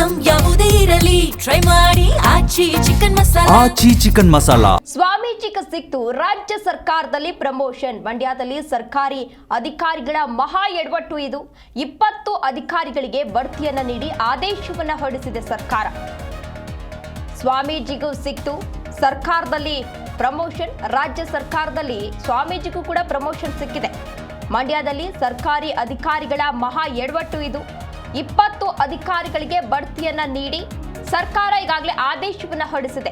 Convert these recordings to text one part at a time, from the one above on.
Item ಯಾವುದೇ ಇರಲಿ try ಮಾಡಿ ಆಚಿ ಚಿಕನ್ ಮಸಾಲಾ. ಸ್ವಾಮೀಜಿಗೆ ಸಿಕ್ತು ರಾಜ್ಯ ಸರ್ಕಾರದಲ್ಲಿ ಪ್ರಮೋಷನ್. ಮಂಡ್ಯದಲ್ಲಿ ಸರ್ಕಾರಿ ಅಧಿಕಾರಿಗಳ ಮಹಾ ಎಡವಟ್ಟು ಇದು. 20 ಅಧಿಕಾರಿಗಳಿಗೆ ಬಡ್ತಿಯನ್ನ ನೀಡಿ ಆದೇಶವನ್ನ ಹೊರಡಿಸಿದೆ ಸರ್ಕಾರ. ಸ್ವಾಮೀಜಿಗೂ ಸಿಕ್ತು ಸರ್ಕಾರದಲ್ಲಿ ಪ್ರಮೋಷನ್. ರಾಜ್ಯ ಸರ್ಕಾರದಲ್ಲಿ ಸ್ವಾಮೀಜಿಗೂ ಕೂಡ ಪ್ರಮೋಷನ್ ಸಿಕ್ಕಿದೆ. ಮಂಡ್ಯದಲ್ಲಿ ಸರ್ಕಾರಿ ಅಧಿಕಾರಿಗಳ ಮಹಾ ಎಡವಟ್ಟು ಇದು. 20 ಅಧಿಕಾರಿಗಳಿಗೆ ಬಡ್ತಿಯನ್ನ ನೀಡಿ ಸರ್ಕಾರ ಈಗಾಗಲೇ ಆದೇಶವನ್ನ ಹೊರಡಿಸಿದೆ.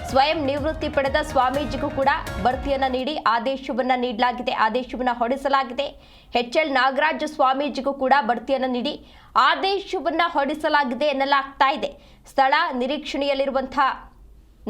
ಸ್ವಯಂ ನಿವೃತ್ತಿ ಪಡೆದ ಸ್ವಾಮೀಜಿಗೂ ಕೂಡ ಬಡ್ತಿಯನ್ನ ನೀಡಿ ಆದೇಶವನ್ನ ನೀಡಲಾಗಿದೆ, ಆದೇಶವನ್ನ ಹೊರಡಿಸಲಾಗಿದೆ. HL ನಾಗರಾಜ ಸ್ವಾಮೀಜಿಗೂ ಕೂಡ ಬಡ್ತಿಯನ್ನ ನೀಡಿ ಆದೇಶವನ್ನ ಹೊರಡಿಸಲಾಗಿದೆ ಎನ್ನಲಾಗ್ತಾ ಇದೆ. ಸ್ಥಳ ನಿರೀಕ್ಷಣೆಯಲ್ಲಿರುವಂತಹ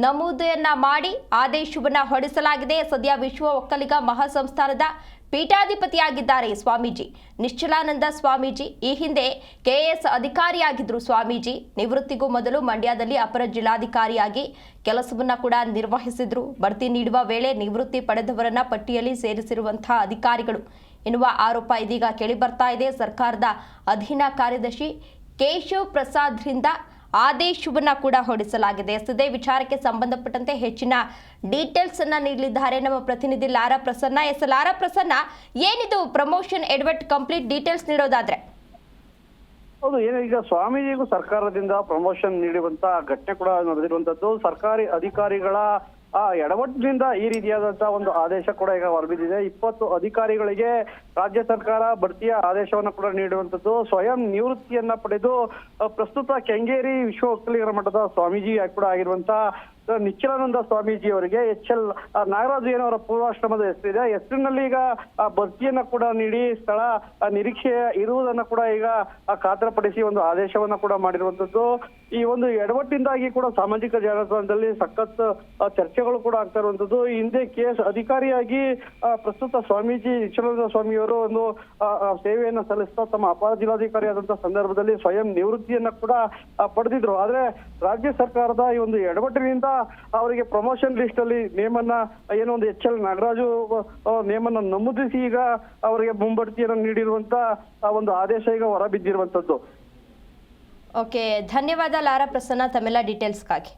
ನಮೂದೆಯನ್ನ ಮಾಡಿ ಆದೇಶವನ್ನ ಹೊರಡಿಸಲಾಗಿದೆ. ಸದ್ಯ ವಿಶ್ವ ಒಕ್ಕಲಿಗ ಮಹಾಸಂಸ್ಥಾನದ ಪೀಠಾಧಿಪತಿಯಾಗಿದ್ದಾರೆ ಸ್ವಾಮೀಜಿ. ನಿಶ್ಚಲಾನಂದ ಸ್ವಾಮೀಜಿ ಈ ಹಿಂದೆ KS ಅಧಿಕಾರಿಯಾಗಿದ್ದರು. ಸ್ವಾಮೀಜಿ ನಿವೃತ್ತಿಗೂ ಮೊದಲು ಮಂಡ್ಯದಲ್ಲಿ ಅಪರ ಜಿಲ್ಲಾಧಿಕಾರಿಯಾಗಿ ಕೆಲಸವನ್ನ ಕೂಡ ನಿರ್ವಹಿಸಿದ್ರು. ಬಡ್ತಿ ನೀಡುವ ವೇಳೆ ನಿವೃತ್ತಿ ಪಡೆದವರನ್ನ ಪಟ್ಟಿಯಲ್ಲಿ ಸೇರಿಸಿರುವಂತಹ ಅಧಿಕಾರಿಗಳು ಎನ್ನುವ ಆರೋಪ ಇದೀಗ ಕೇಳಿ ಬರ್ತಾ ಇದೆ. ಸರ್ಕಾರದ ಅಧೀನ ಕಾರ್ಯದರ್ಶಿ ಕೇಶವ್ ಪ್ರಸಾದ್ರಿಂದ ಆದೇಶವನ್ನ ಕೂಡ ಹೊರಡಿಸಲಾಗಿದೆ. ಇದೇ ವಿಚಾರಕ್ಕೆ ಸಂಬಂಧಪಟ್ಟಂತೆ ಹೆಚ್ಚಿನ ಡೀಟೇಲ್ಸ್ ಅನ್ನ ನೀಡಲಿದ್ದಾರೆ ನಮ್ಮ ಪ್ರತಿನಿಧಿ ಲಾರಾ ಪ್ರಸನ್ನ. ಲಾರಾ ಪ್ರಸನ್ನ, ಏನಿದು ಪ್ರಮೋಷನ್ ಎಡವಟ್ ಕಂಪ್ಲೀಟ್ ಡೀಟೇಲ್ಸ್ ನೀಡೋದಾದ್ರೆ? ಹೌದು, ಈಗ ಸ್ವಾಮೀಜಿಗೂ ಸರ್ಕಾರದಿಂದ ಪ್ರಮೋಷನ್ ನೀಡುವಂತ ಘಟನೆ ಕೂಡ ನಡೆದಿರುವಂತದ್ದು. ಸರ್ಕಾರಿ ಅಧಿಕಾರಿಗಳ ಎಡವಟ್ಟಿನಿಂದ ಈ ರೀತಿಯಾದಂತಹ ಒಂದು ಆದೇಶ ಕೂಡ ಈಗ ಹೊರಬಿದ್ದಿದೆ. 20 ಅಧಿಕಾರಿಗಳಿಗೆ ರಾಜ್ಯ ಸರ್ಕಾರ ಬಡ್ತಿಯ ಆದೇಶವನ್ನು ಕೂಡ ನೀಡುವಂತದ್ದು. ಸ್ವಯಂ ನಿವೃತ್ತಿಯನ್ನ ಪಡೆದು ಪ್ರಸ್ತುತ ಕೆಂಗೇರಿ ವಿಶ್ವ ಒಕ್ಕಲಿಗರ ಮಠದ ಸ್ವಾಮೀಜಿ ಕೂಡ ಆಗಿರುವಂತಹ ನಿಶ್ಚಲಾನಂದ ಸ್ವಾಮೀಜಿ ಅವರಿಗೆ HL ನಾಗರಾಜ್ ಅವರ ಪೂರ್ವಾಶ್ರಮದ ಹೆಸರಿದೆ. ಹೆಸರಿನಲ್ಲಿ ಈಗ ಬಡ್ತಿಯನ್ನ ಕೂಡ ನೀಡಿ ಸ್ಥಳ ನಿರೀಕ್ಷೆ ಇರುವುದನ್ನ ಕೂಡ ಈಗ ಖಾತರಪಡಿಸಿ ಒಂದು ಆದೇಶವನ್ನ ಕೂಡ ಮಾಡಿರುವಂತದ್ದು. ಈ ಒಂದು ಎಡವಟ್ಟಿಂದಾಗಿ ಕೂಡ ಸಾಮಾಜಿಕ ಜಾಲತಾಣದಲ್ಲಿ ಸಖತ್ ಚರ್ಚೆಗಳು ಕೂಡ ಆಗ್ತಾ ಇರುವಂತದ್ದು. ಹಿಂದೆ KS ಅಧಿಕಾರಿಯಾಗಿ ಪ್ರಸ್ತುತ ಸ್ವಾಮೀಜಿ ನಿಶ್ಚಲಾನಂದ ಸ್ವಾಮಿಯವರು ಒಂದು ಸೇವೆಯನ್ನ ಸಲ್ಲಿಸ್ತಾ ತಮ್ಮ ಅಪರ ಜಿಲ್ಲಾಧಿಕಾರಿ ಆದಂತಹ ಸಂದರ್ಭದಲ್ಲಿ ಸ್ವಯಂ ನಿವೃತ್ತಿಯನ್ನ ಕೂಡ ಪಡೆದಿದ್ರು. ಆದ್ರೆ ರಾಜ್ಯ ಸರ್ಕಾರದ ಈ ಒಂದು ಎಡವಟ್ಟಿನಿಂದ ಅವರಿಗೆ ಪ್ರಮೋಷನ್ ಲಿಸ್ಟ್ ಅಲ್ಲಿ ನೇಮನ್ನ ಏನೋ ಒಂದು HL ನಾಗರಾಜು ನೇಮನ್ನ ನಮೂದಿಸಿ ಈಗ ಅವರಿಗೆ ಮುಂಬಡ್ತಿಯನ್ನು ನೀಡಿರುವಂತ ಒಂದು ಆದೇಶ ಈಗ ಹೊರಬಿದ್ದಿರುವಂತದ್ದು. ಓಕೆ, ಧನ್ಯವಾದ ಲಾರಾ ಪ್ರಸನ್ನ ತಮ್ಮೆಲ್ಲ ಡೀಟೇಲ್ಸ್ಗಾಗಿ.